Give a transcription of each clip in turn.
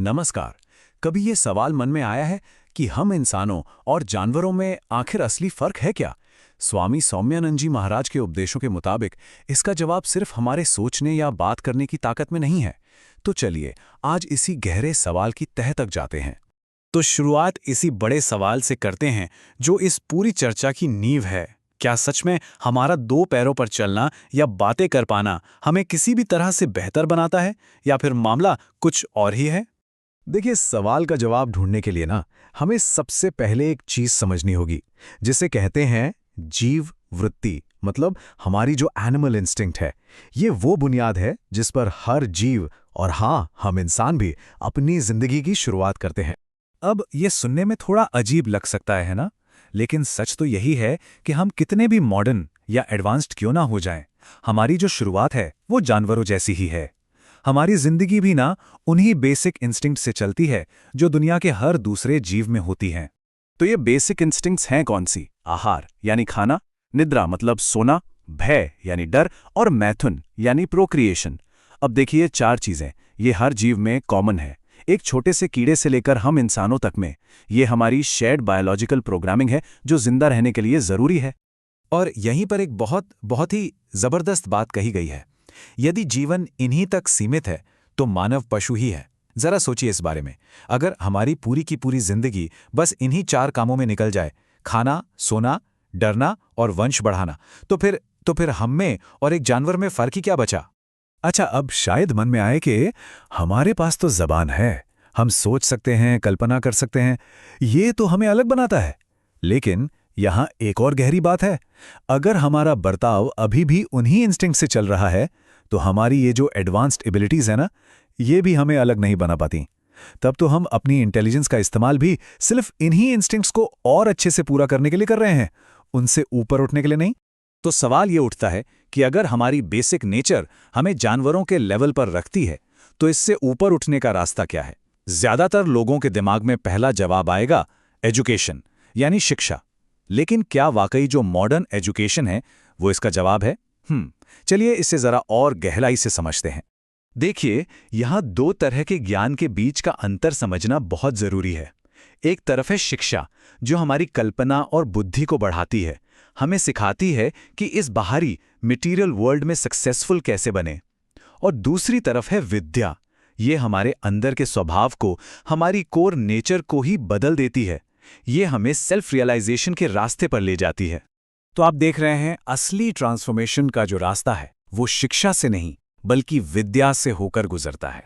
नमस्कार। कभी ये सवाल मन में आया है कि हम इंसानों और जानवरों में आखिर असली फर्क है क्या? स्वामी सौम्यानंद जी महाराज के उपदेशों के मुताबिक इसका जवाब सिर्फ हमारे सोचने या बात करने की ताकत में नहीं है। तो चलिए आज इसी गहरे सवाल की तह तक जाते हैं। तो शुरुआत इसी बड़े सवाल से करते हैं जो इस पूरी चर्चा की नींव है। क्या सच में हमारा दो पैरों पर चलना या बातें कर पाना हमें किसी भी तरह से बेहतर बनाता है, या फिर मामला कुछ और ही है? देखिए, इस सवाल का जवाब ढूंढने के लिए हमें सबसे पहले एक चीज समझनी होगी, जिसे कहते हैं जीव वृत्ति। मतलब हमारी जो एनिमल इंस्टिंक्ट है, ये वो बुनियाद है जिस पर हर जीव और हाँ, हम इंसान भी अपनी जिंदगी की शुरुआत करते हैं। अब ये सुनने में थोड़ा अजीब लग सकता है ना, लेकिन सच तो यही है कि हम कितने भी मॉडर्न या एडवांस्ड क्यों ना हो जाएं, हमारी जो शुरुआत है वो जानवरों जैसी ही है। हमारी जिंदगी भी उन्हीं बेसिक इंस्टिंक्ट से चलती है जो दुनिया के हर दूसरे जीव में होती हैं। तो ये बेसिक इंस्टिंक्ट्स हैं कौन सी? आहार यानी खाना, निद्रा मतलब सोना, भय यानी डर, और मैथुन यानी प्रोक्रिएशन। अब देखिए, चार चीजें ये हर जीव में कॉमन है, एक छोटे से कीड़े से लेकर हम इंसानों तक में। ये हमारी शेयर्ड बायोलॉजिकल प्रोग्रामिंग है जो जिंदा रहने के लिए जरूरी है। और यहीं पर एक बहुत ही जबरदस्त बात कही गई है। यदि जीवन इन्हीं तक सीमित है तो मानव पशु ही है। जरा सोचिए इस बारे में। अगर हमारी पूरी की पूरी जिंदगी बस इन्हीं चार कामों में निकल जाए, खाना, सोना, डरना और वंश बढ़ाना, तो फिर हम में और एक जानवर में फर्क ही क्या बचा? अच्छा, अब शायद मन में आए कि हमारे पास तो जबान है, हम सोच सकते हैं, कल्पना कर सकते हैं, ये तो हमें अलग बनाता है। लेकिन यहां एक और गहरी बात है। अगर हमारा बर्ताव अभी भी उन्हीं इंस्टिंक्ट से चल रहा है, तो हमारी ये जो एडवांस्ड एबिलिटीज है ये भी हमें अलग नहीं बना पाती। तब तो हम अपनी इंटेलिजेंस का इस्तेमाल भी सिर्फ इन्हीं इंस्टिंक्ट्स को और अच्छे से पूरा करने के लिए कर रहे हैं, उनसे ऊपर उठने के लिए नहीं। तो सवाल ये उठता है कि अगर हमारी बेसिक नेचर हमें जानवरों के लेवल पर रखती है, तो इससे ऊपर उठने का रास्ता क्या है? ज्यादातर लोगों के दिमाग में पहला जवाब आएगा एजुकेशन यानी शिक्षा। लेकिन क्या वाकई जो मॉडर्न एजुकेशन है वो इसका जवाब है? चलिए इसे जरा और गहराई से समझते हैं। देखिए, यहां दो तरह के ज्ञान के बीच का अंतर समझना बहुत जरूरी है। एक तरफ है शिक्षा, जो हमारी कल्पना और बुद्धि को बढ़ाती है, हमें सिखाती है कि इस बाहरी मटेरियल वर्ल्ड में सक्सेसफुल कैसे बने। और दूसरी तरफ है विद्या, ये हमारे अंदर के स्वभाव को, हमारी कोर नेचर को ही बदल देती है। ये हमें सेल्फ रियलाइजेशन के रास्ते पर ले जाती है। तो आप देख रहे हैं, असली ट्रांसफॉर्मेशन का जो रास्ता है वो शिक्षा से नहीं बल्कि विद्या से होकर गुजरता है।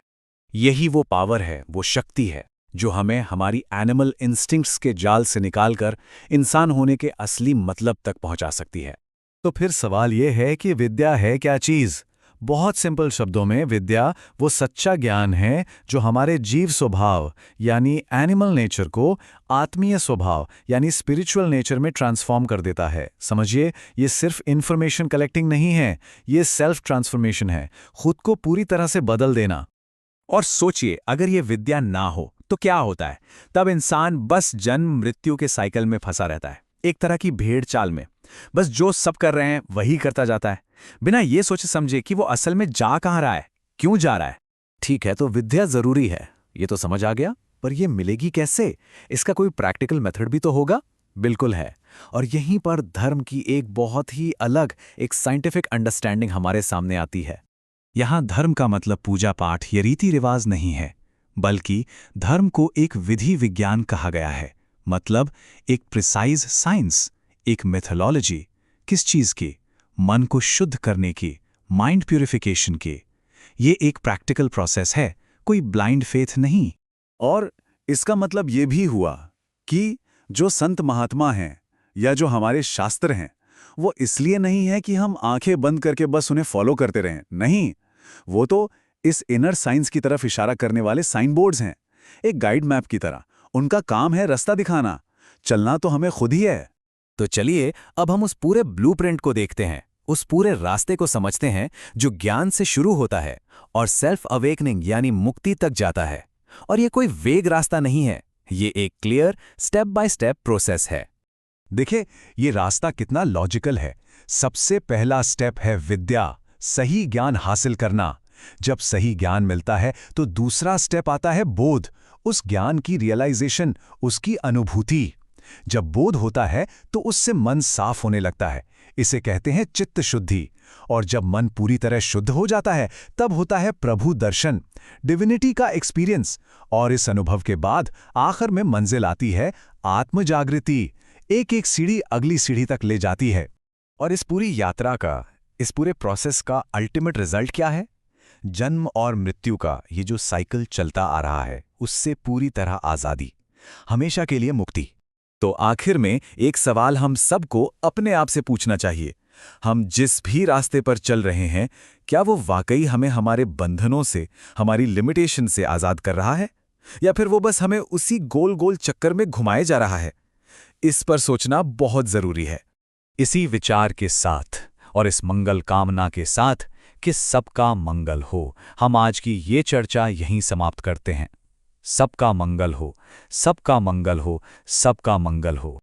यही वो पावर है, वो शक्ति है जो हमें हमारी एनिमल इंस्टिंक्ट्स के जाल से निकालकर इंसान होने के असली मतलब तक पहुंचा सकती है। तो फिर सवाल ये है कि विद्या है क्या चीज? बहुत सिंपल शब्दों में, विद्या वो सच्चा ज्ञान है जो हमारे जीव स्वभाव यानी एनिमल नेचर को आत्मीय स्वभाव यानी स्पिरिचुअल नेचर में ट्रांसफॉर्म कर देता है। समझिए, ये सिर्फ इंफॉर्मेशन कलेक्टिंग नहीं है, ये सेल्फ ट्रांसफॉर्मेशन है, खुद को पूरी तरह से बदल देना। और सोचिए, अगर ये विद्या ना हो तो क्या होता है? तब इंसान बस जन्म मृत्यु के साइकिल में फंसा रहता है, एक तरह की भेड़ चाल में। बस जो सब कर रहे हैं वही करता जाता है, बिना ये सोचे समझे कि वो असल में जा कहां रहा है, क्यों जा रहा है। ठीक है, तो विद्या जरूरी है, ये तो समझ आ गया, पर ये मिलेगी कैसे? इसका कोई प्रैक्टिकल मेथड भी तो होगा। बिल्कुल है। और यहीं पर धर्म की एक बहुत ही अलग, एक साइंटिफिक अंडरस्टैंडिंग हमारे सामने आती है। यहां धर्म का मतलब पूजा पाठ या रीति रिवाज नहीं है, बल्कि धर्म को एक विधि विज्ञान कहा गया है। मतलब एक प्रिसाइज साइंस, एक मेथोलॉजी। किस चीज की? मन को शुद्ध करने की, माइंड प्यूरिफिकेशन की। ये एक प्रैक्टिकल प्रोसेस है, कोई ब्लाइंड फेथ नहीं। और इसका मतलब ये भी हुआ कि जो संत महात्मा हैं या जो हमारे शास्त्र हैं, वो इसलिए नहीं है कि हम आंखें बंद करके बस उन्हें फॉलो करते रहें। नहीं, वो तो इस इनर साइंस की तरफ इशारा करने वाले साइन बोर्ड्स हैं, एक गाइड मैप की तरह। उनका काम है रास्ता दिखाना, चलना तो हमें खुद ही है। तो चलिए अब हम उस पूरे ब्लूप्रिंट को देखते हैं, उस पूरे रास्ते को समझते हैं जो ज्ञान से शुरू होता है और सेल्फ अवेकनिंग यानी मुक्ति तक जाता है। और ये कोई वेग रास्ता नहीं है, ये एक clear step by step process है। देखिए, ये रास्ता कितना लॉजिकल है। सबसे पहला स्टेप है विद्या, सही ज्ञान हासिल करना। जब सही ज्ञान मिलता है तो दूसरा स्टेप आता है बोध, उस ज्ञान की रियलाइजेशन, उसकी अनुभूति। जब बोध होता है तो उससे मन साफ होने लगता है, इसे कहते हैं चित्त शुद्धि। और जब मन पूरी तरह शुद्ध हो जाता है तब होता है प्रभु दर्शन, डिविनिटी का एक्सपीरियंस। और इस अनुभव के बाद आखिर में मंजिल आती है आत्म जागृति, एक एक सीढ़ी अगली सीढ़ी तक ले जाती है। और इस पूरी यात्रा का, इस पूरे प्रोसेस का अल्टीमेट रिजल्ट क्या है? जन्म और मृत्यु का ये जो साइकिल चलता आ रहा है, उससे पूरी तरह आज़ादी, हमेशा के लिए मुक्ति। तो आखिर में एक सवाल हम सबको अपने आप से पूछना चाहिए, हम जिस भी रास्ते पर चल रहे हैं, क्या वो वाकई हमें हमारे बंधनों से, हमारी लिमिटेशन से आज़ाद कर रहा है, या फिर वो बस हमें उसी गोल गोल चक्कर में घुमाए जा रहा है? इस पर सोचना बहुत ज़रूरी है। इसी विचार के साथ और इस मंगल कामना के साथ कि सबका मंगल हो, हम आज की ये चर्चा यहीं समाप्त करते हैं। सबका मंगल हो, सबका मंगल हो, सबका मंगल हो।